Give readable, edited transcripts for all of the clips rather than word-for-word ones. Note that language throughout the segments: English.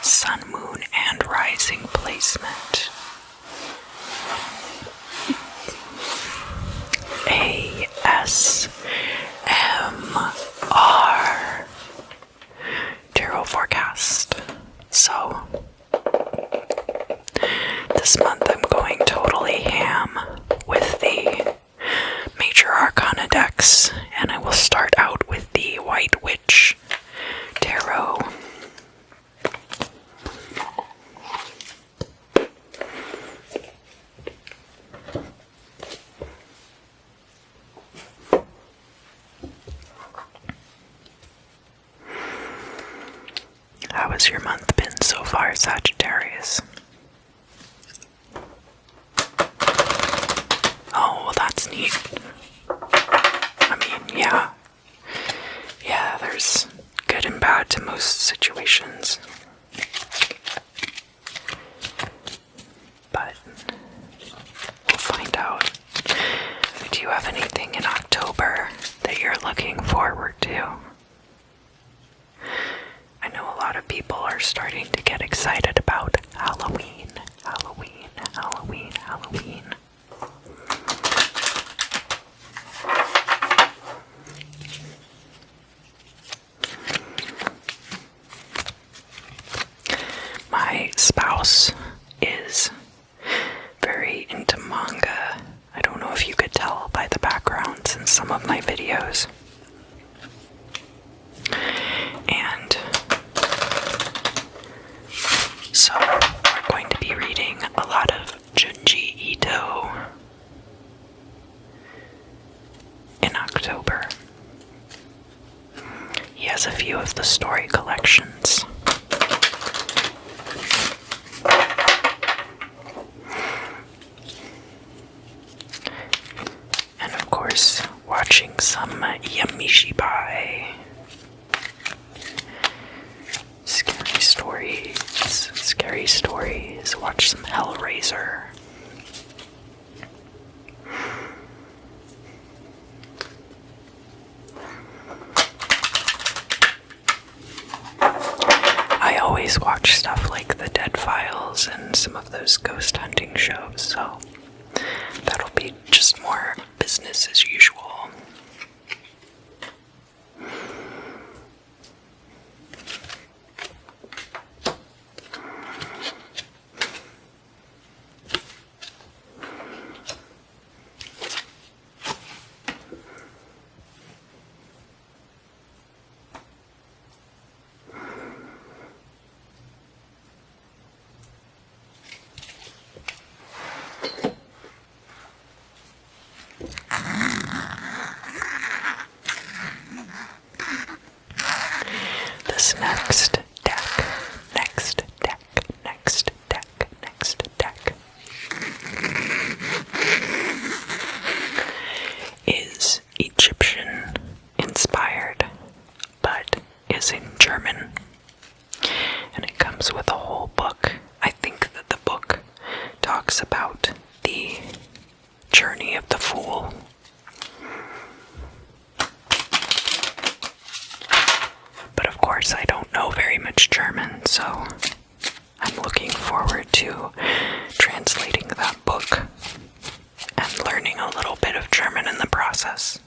Sun, Moon, and Rising placement. ASMR Tarot Forecast. So, this month I'm going totally ham with the Major Arcana decks, and I will start out with the White Witch Tarot. How has your month been so far, Sagittarius? Oh, well, that's neat. I mean, yeah, there's good and bad to most situations. But we'll find out. Do you have anything in October that you're looking forward to? I know a lot of people are starting to get excited about Halloween. My spouse is very into manga. I don't know if you could tell by the backgrounds in some of my videos. And so we're going to be reading a lot of Junji Ito in October. He has a few of the story collections. And of course, watching some Yamishibai. Scary stories. Watch some Hellraiser. I always watch stuff like The Dead Files and some of those ghost hunting shows, so that'll be just more business as usual. This next deck is Egyptian inspired, but is in German, and it comes with a whole book. I think that the book talks about the journey of the Fool. But of course, I don't know very much German, so I'm looking forward to translating that book and learning a little bit of German in the process.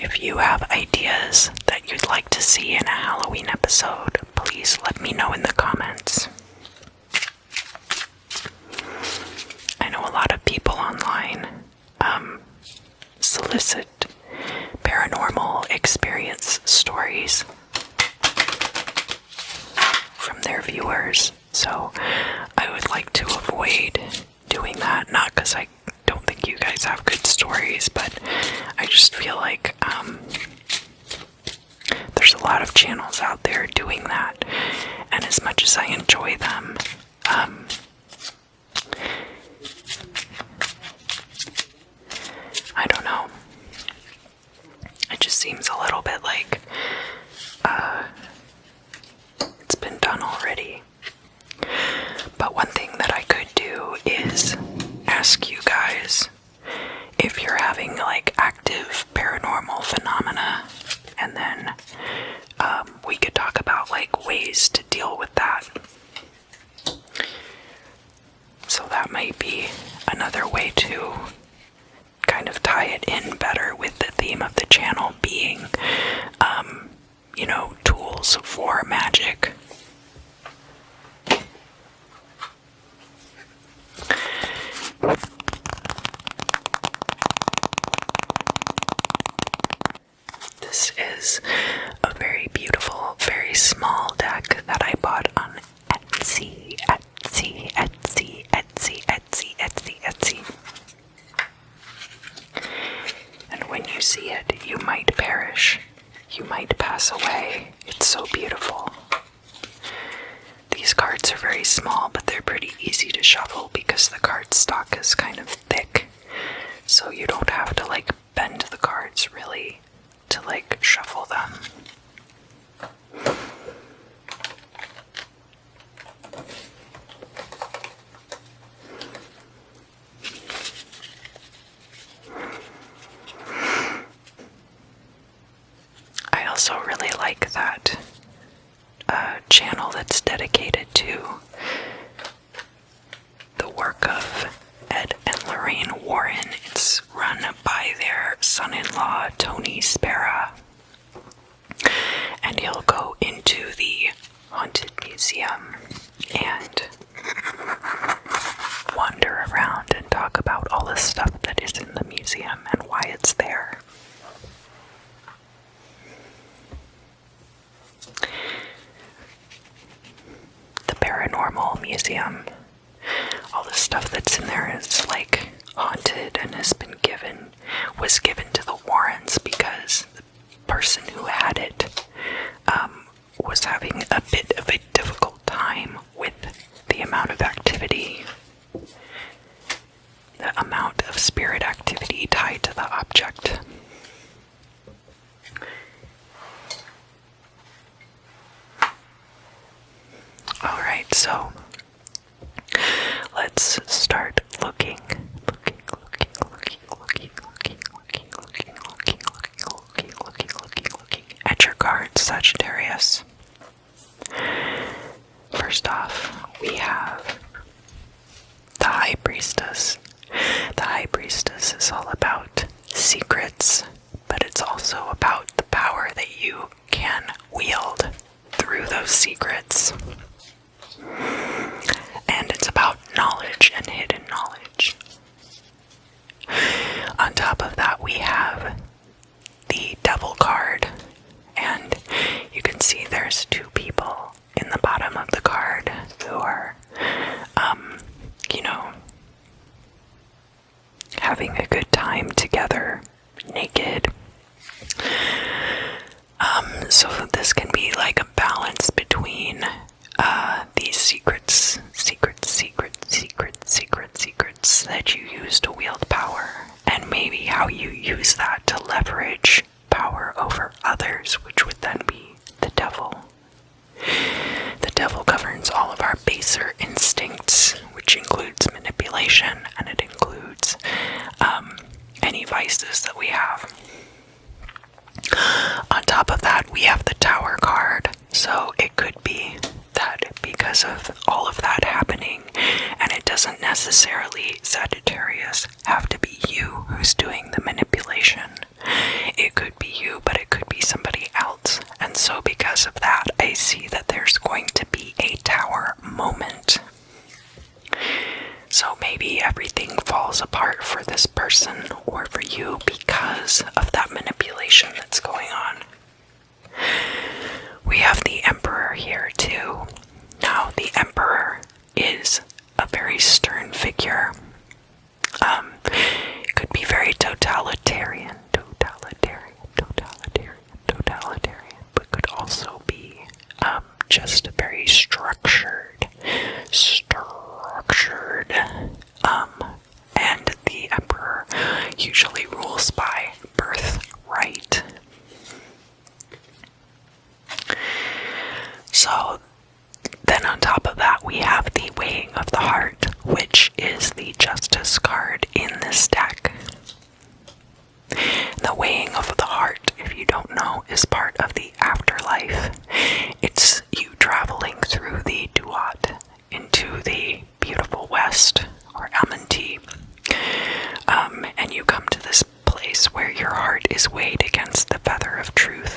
If you have ideas that you'd like to see in a Halloween episode, please let me know in the comments. I know a lot of people online solicit paranormal experience stories from their viewers, so I would like to avoid doing that, not because I don't think you guys have good stories, but I just feel like there's a lot of channels out there doing that, and as much as I enjoy them, I don't know. active paranormal phenomena, and then we could talk about like ways to deal with that. So that might be another way to kind of tie it in better with the theme of the channel being, tools for magic. This is a very beautiful, very small deck that I bought on Etsy. And when you see it, you might perish. You might pass away. It's so beautiful. These cards are very small, but they're pretty easy to shuffle because the card stock is kind of thick. So you don't have to like bend the cards really to like shuffle them. I also really like that channel that's dedicated to the work of Ed and Lorraine Warren. It's run by their son-in-law, Tony Spera. And he'll go into the Haunted Museum and wander around and talk about all the stuff that is in the museum and why it's there. The Paranormal Museum, all the stuff that's in there is like haunted and was given to the Warrens because the person who had it was having a bit of a difficult time with the amount of activity, the amount of spirit activity tied to the object. Alright, so let's start looking at your cards, Sagittarius. First off, we have the High Priestess. The High Priestess is all about secrets, but it's also about the power that you can wield through those secrets. And it's about knowledge and hidden knowledge. On top of that, we have the Devil card, and you can see there's two people in the bottom of the card who are, having a good time together, naked. So this can be like a balance between these secrets that you use to wield power, and maybe how you use that to leverage power over others, which would then be the devil. The devil governs all of our baser instincts, which includes manipulation, and it includes any vices that we have. On top of that, we have the Tower card, so it could be that because of all of that happening, and it doesn't necessarily, Sagittarius, have to be you who's doing the manipulation. It could be you, but it could be somebody else. And so because of that, I see that there's going to be a Tower moment. So maybe everything falls apart for this person or for you because of that manipulation that's going on. We have the Emperor here too. Now, the Emperor is a very stern figure. It could be very totalitarian, but could also be just very structured. And the Emperor usually rules by birthright. So then on top of that, we have the Weighing of the Heart, which is the Justice card in this deck. The is part of the afterlife. It's you traveling through the Duat into the beautiful West, or Amenti, and you come to this place where your heart is weighed against the feather of truth,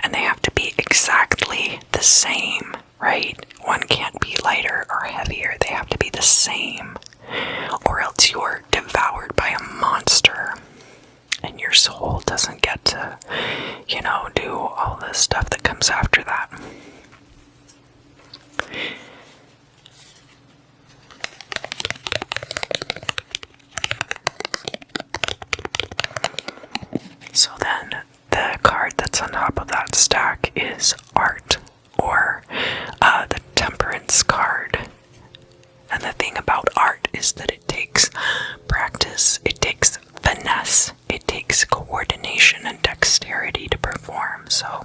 and they have to be exactly the same, right? One can't be lighter or heavier. They have to be the same, or else you're devoured by a monster, and your soul doesn't get to, do all the stuff that comes after that. So then, the card that's on top of that stack is art, or the temperance card. And the thing about art is that it takes practice, it takes finesse, it takes coordination and dexterity to perform. So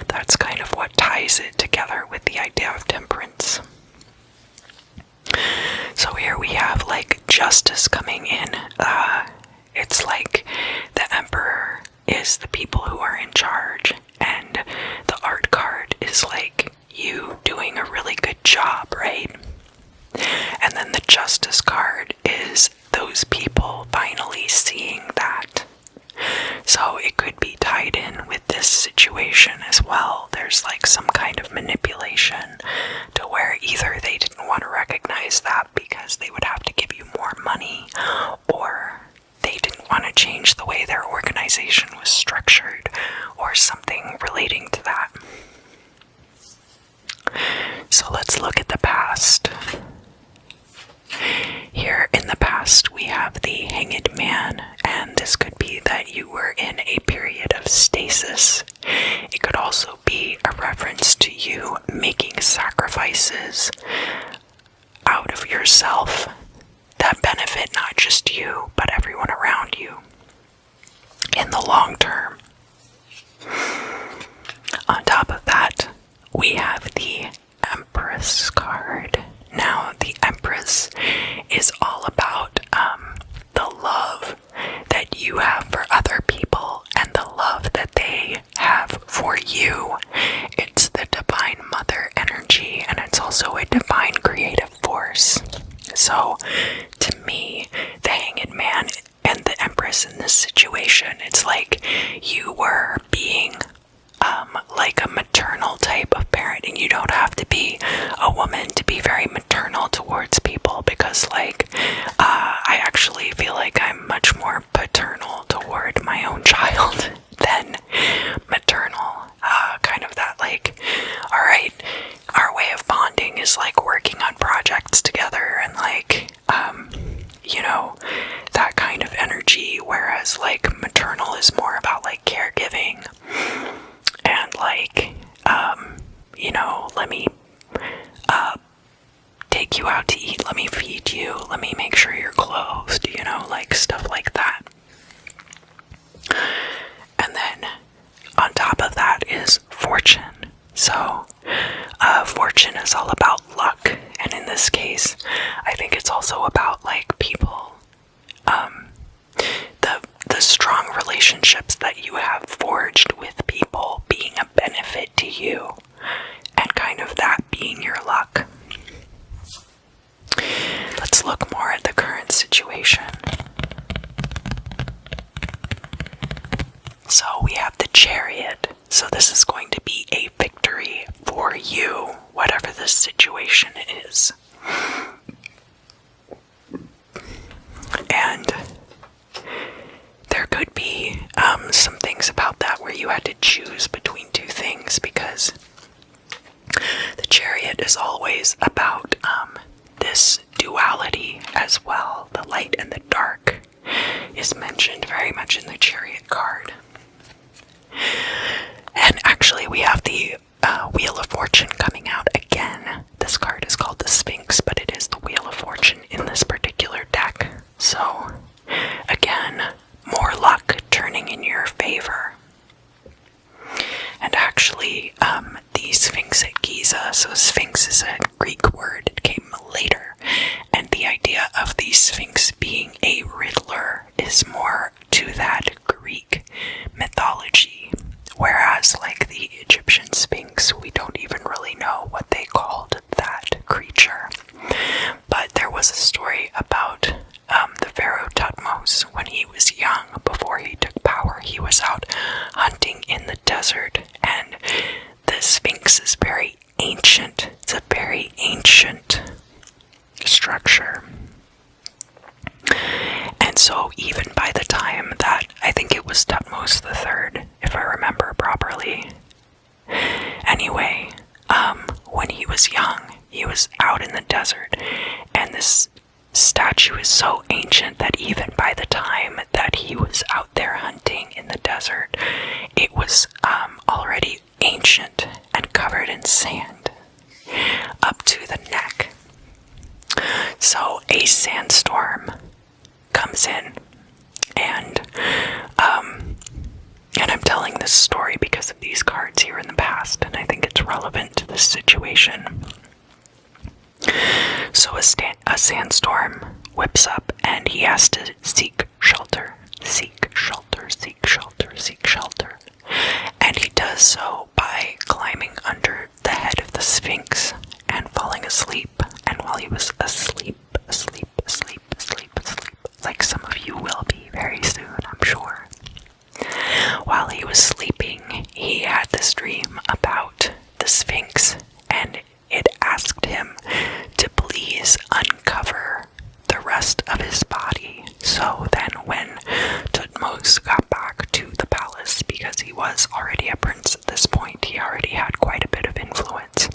that's kind of what ties it together with the idea of temperance. So here we have like justice coming in. It's like the emperor is the people who are in charge, and the art card is like you doing a really good job, right? And then the justice card is those people finally seeing that. So it could be tied in with this situation as well. There's like some kind of manipulation to where either they didn't want to recognize that because they would have to give you more money, or they didn't want to change the way their organization was structured, or something relating to that. So let's look at the past. Here in the past, we have the Hanged Man, and this could be that you were in a period of stasis. It could also be a reference to you making sacrifices out of yourself that benefit not just you, but everyone around you in the long term. On top of that, we have the Empress card. Now, the Empress is all about the love that you have for other people and the love that they have for you. It's the Divine Mother energy, and it's also a divine creative force. So, to me, the Hanged Man and the Empress in this situation, it's like you were being like a maternal type of parent, and you don't have to be a woman to be very maternal towards people, because I actually feel like I'm much more paternal toward my own child than maternal. Kind of that alright, our way of bonding is like working on projects together and that kind of energy, whereas maternal is more about caregiving and let me take you out to eat, let me feed you, let me make sure you're clothed, stuff like that. And then on top of that is fortune. So fortune is all about luck, and in this case I think it's also about people, the strong relationships that you have forged with people being a benefit to you, and kind of that being your luck. Let's look more at the current situation. So we have the Chariot. So this is going to be a victory for you, whatever the situation is. And there could be some things about that where you had to choose between two things, because the Chariot is always about this duality as well. The light and the dark is mentioned very much in the Chariot card. And actually we have the Wheel of Fortune coming out again. This card is called the Sphinx, but it is the Wheel of Fortune in this particular deck. So again, more luck turning in your favor. And actually, the Sphinx at Giza, so Sphinx is a Greek word, it came later, and the idea of the Sphinx being a riddler is more to that Greek mythology, whereas time that I think it was Tutmos III, if I remember properly. Anyway, when he was young, he was out in the desert, and this statue is so ancient that even by the time that he was out there hunting in the desert, it was already ancient and covered in sand up to the neck. So a sandstorm comes in, and I'm telling this story because of these cards here in the past, and I think it's relevant to this situation. So a sandstorm whips up, and he has to seek shelter, seek shelter, seek shelter, seek shelter. And he does so by climbing under the head of the Sphinx and falling asleep. And while he was asleep, like some of you will be very soon, I'm sure. While he was sleeping, he had this dream about the Sphinx, and it asked him to please uncover the rest of his body. So then when Tutmos got back to the palace, because he was already a prince at this point, he already had quite a bit of influence,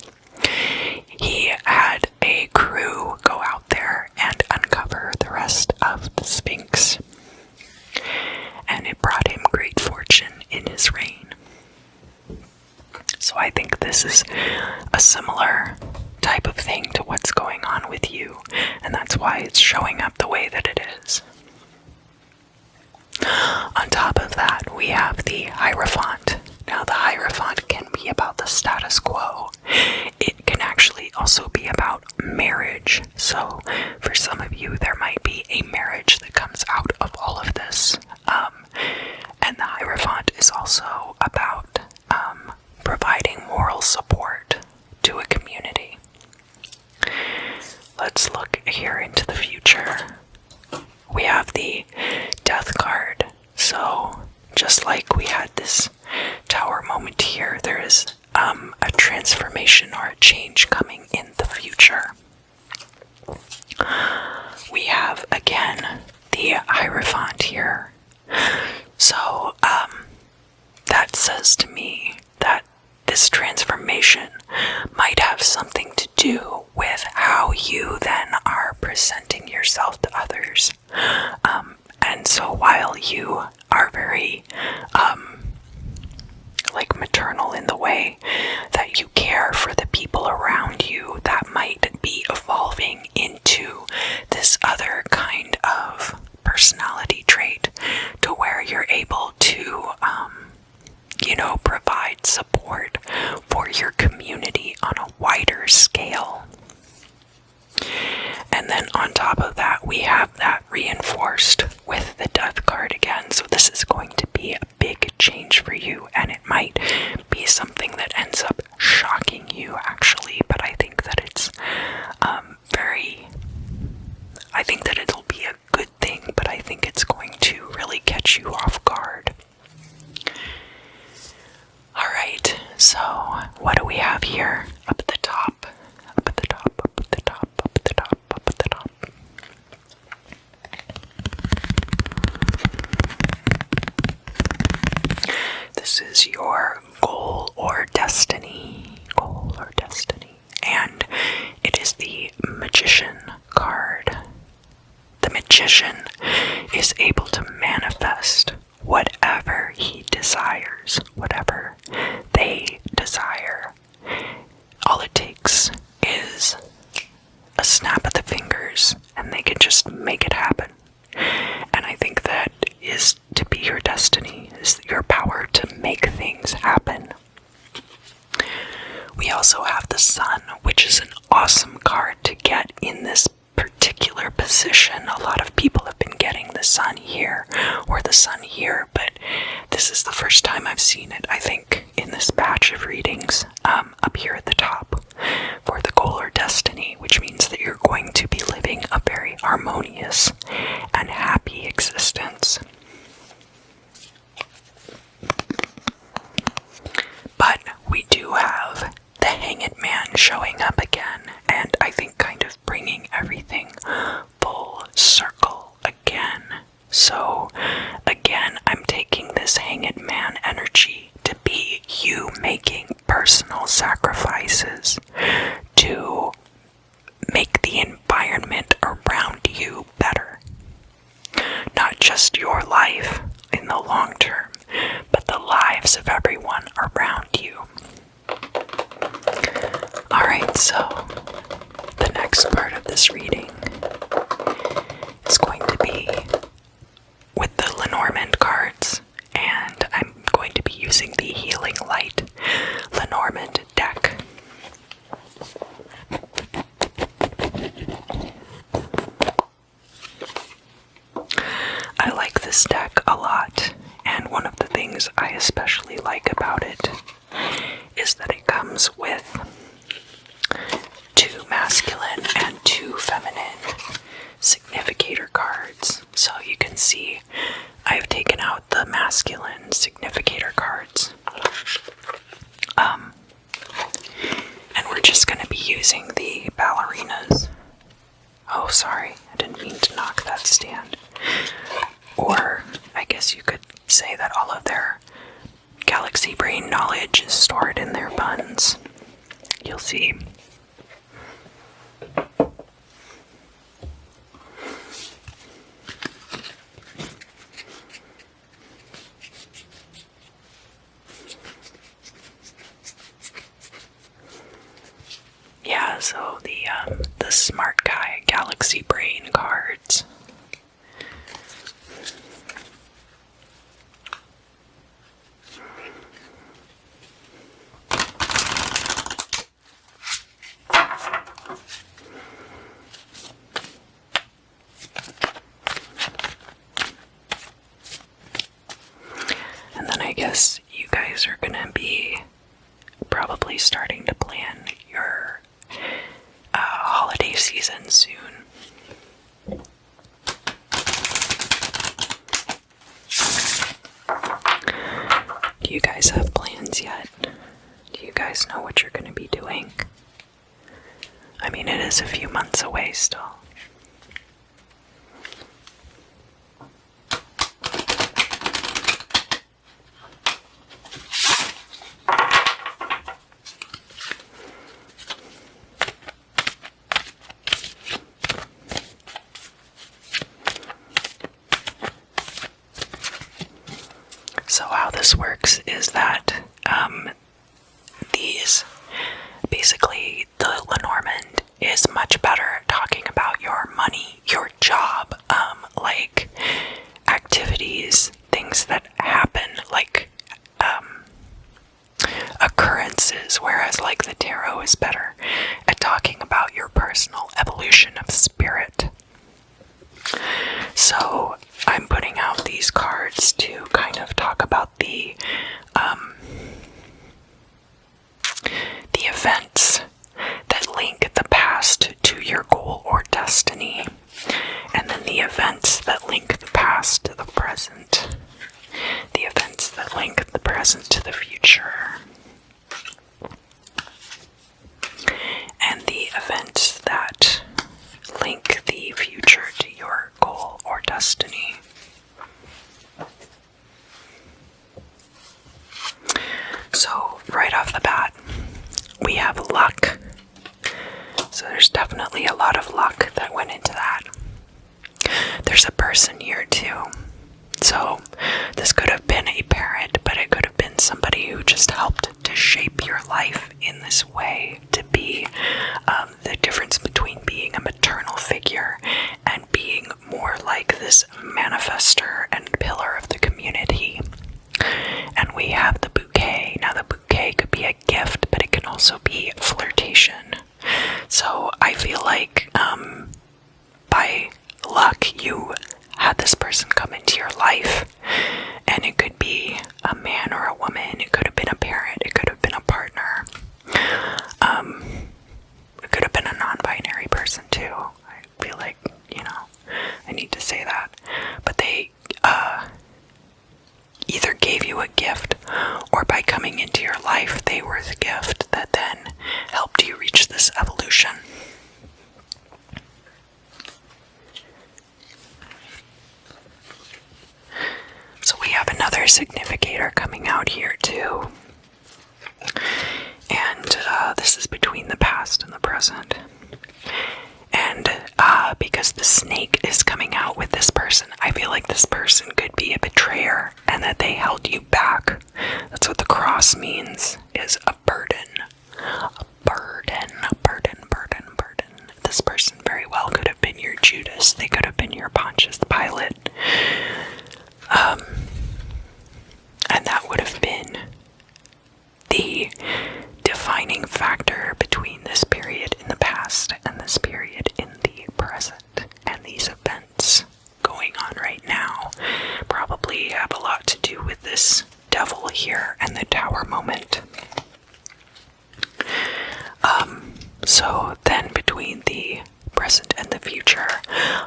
he had a crew go out there and uncover the rest of the Sphinx. And it brought him great fortune in his reign. So I think this is a similar type of thing to what's going on with you, and that's why it's showing up the way that it is. On top of that, we have the Hierophant. Now, the Hierophant can be about the status quo. It can actually also be about marriage. So, for some of you, there might be a marriage that comes out of all of this. And the Hierophant is also about providing moral support to a community. Let's look here into the future. We have the Death card. So, just like we had this Tower moment here, there is a transformation or a change coming in the future. We have, again, the Hierophant here. So, that says to me that this transformation might have something to do with how you then are presenting yourself to others. And so while you are very, maternal in the way that you care for the people around you, that might be evolving into this other kind of personality trait to where you're able to, provide support for your community on a wider scale. And then on top of that, we have that reinforced with the Death card again. So this is going to be a big change for you, and it might be something that ends up shocking you, actually. But I think that it's I think that it'll be a good thing, but I think it's going to really catch you off guard. Alright, so what do we have here? Up at the top. This is your goal or destiny. And it is the Magician card. The Magician is able to manifest whatever he desires, whatever they desire. All it takes is a snap of the fingers, and they can just make it happen. And I think that is to be your destiny, is your power to make things happen. We also have the Sun, which is an awesome card to get in this particular position. A lot of people have been getting the Sun here or the Sun here, but this is the first time I've seen it, I think, in this batch of readings up here at the top for the goal or destiny, which means that you're going to be living a very harmonious and happy existence. But we do have the Hanged Man showing up again, and I think kind of bringing everything full circle again. So just your life in the long term, but the lives of everyone around you. Alright, so the next part of this reading is going to be with the Lenormand cards, and I'm going to be using the Healing Light Lenormand deck. I like this deck a lot, and one of the things I especially like about it is that it comes with 2 masculine and 2 feminine significator cards. So you can see I've taken out the masculine significator cards. And we're just going to be using the ballerinas. Oh, sorry, I didn't mean to knock that stand. Or I guess you could say that all of their galaxy brain knowledge is stored in their buns. You'll see. Yeah, so the smart guy galaxy brain cards. And then I guess you guys are gonna be probably starting to plan your holiday season soon. Do you guys have plans yet? Do you guys know what you're going to be doing? I mean, it is a few months away still. So how this works is that basically the Lenormand is much better at talking about your money, your job, like activities, things that happen, like occurrences, whereas like the tarot is better at talking about your personal evolution of spirit. So I'm putting out these cards to kind of talk about the events that link the past to your goal or destiny, and then the events that link the past to the present, the events that link the present to the future, and the events that link the future to your goal or destiny. So right off the bat, we have luck. So there's definitely a lot of luck that went into that. There's a person here too. So this could have been a parent, but it could have been somebody who just helped to shape your life in this way, to be the difference between being a maternal figure and being more like this manifester and pillar of the community. And we have the bouquet. Now the bouquet could be a gift, but it can also be flirtation. So I feel like by luck you had this person come into your life, and it could be a man or a woman, it could have been a parent, it could have been a partner, it could have been a non-binary person too. I feel like, I need to say that, but they either gave you a gift, or by coming into your life they were the gift that then helped you reach this evolution. So we have another significator coming out here too, and this is between the past and the present. And And because the snake is coming out with this person, I feel like this person could be a betrayer and that they held you back. That's what the cross means, is a burden. A burden, a burden, burden, burden. This person very well could have been your Judas. They could have been your Pontius Pilate. And that would have been the defining factor between this period in the past and this period in the present. And these events going on right now probably have a lot to do with this devil here and the tower moment. So then between the present and the future,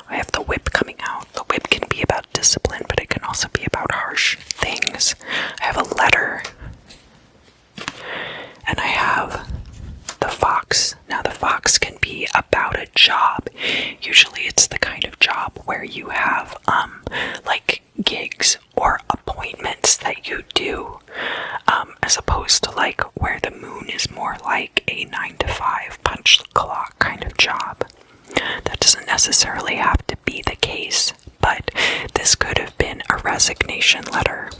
I have the whip coming out. The whip can be about discipline, but it can also be about harsh things. I have a letter. And I have the fox. Now the fox can be about a job. Usually it's the kind of job where you have like gigs or appointments that you do, as opposed to like where the moon is more like a 9-to-5 punch clock kind of job. That doesn't necessarily have to be the case, but this could have been a resignation letter.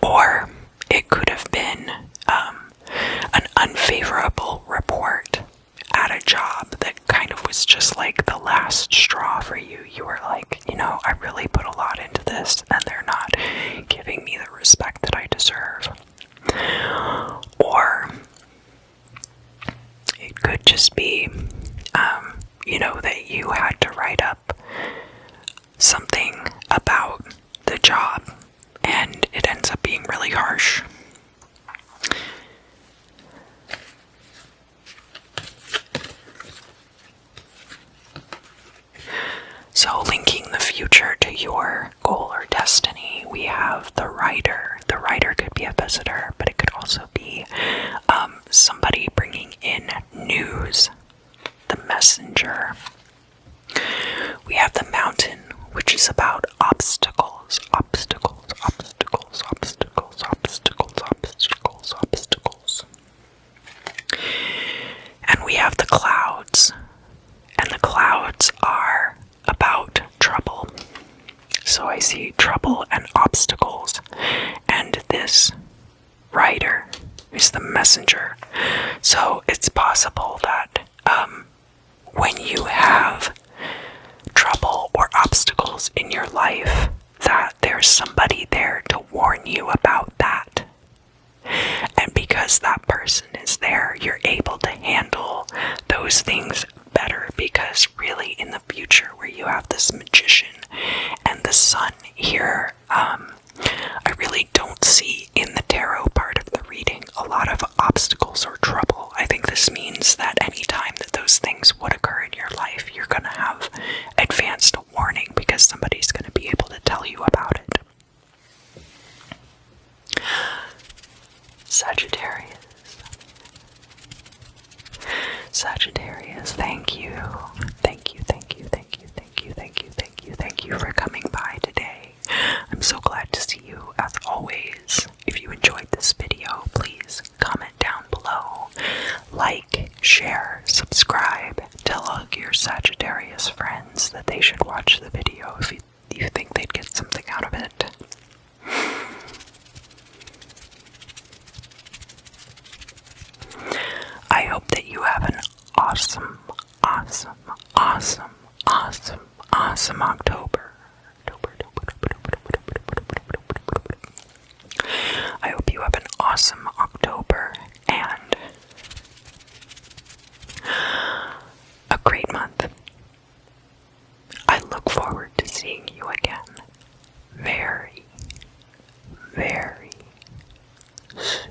Or it could have been an unfavorable report at a job that kind of was just like the last straw for you. You were like, I really put a lot into this and they're not giving me the respect that I deserve. Or it could just be, that you had to write up something about the job and it ends up being really harsh. So linking the future to your goal or destiny, we have the writer. The writer could be a visitor, but it could also be somebody bringing in news. The messenger. We have the mountain, which is about obstacles, obstacles, obstacles, obstacles, obstacles, obstacles, obstacles. And we have the clouds, and the clouds are about trouble. So I see trouble and obstacles, and this rider is the messenger. So it's possible that when you have trouble or obstacles in your life, that there's somebody there to warn you about that. And because that person is there, you're able to handle those things better, because really in the future where you have this magician and the sun here, I really don't see in the tarot part of the reading a lot of obstacles or trouble. I think this means that any time that those things would occur in your life, you're going to have advanced warning because somebody's going to be able to tell you about it. Sagittarius. Sagittarius, thank you. Thank you, thank you, thank you, thank you, thank you, thank you, thank you for coming by today. I'm so glad to see you as always. If you enjoyed this video, please comment down below. Like, share, subscribe. Tell all your Sagittarius friends that they should watch the video if you think they'd get something out of it. I hope that you have an awesome, awesome, awesome, awesome, awesome October. I hope you have an awesome October and a great month. I look forward to seeing you again very, very soon.